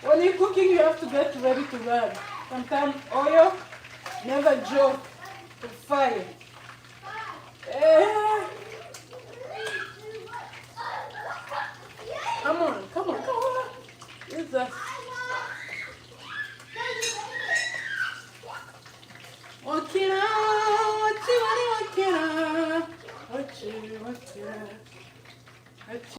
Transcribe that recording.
When you're cooking, you have to get ready to run. Sometimes oil, never joke, to fire. Eh.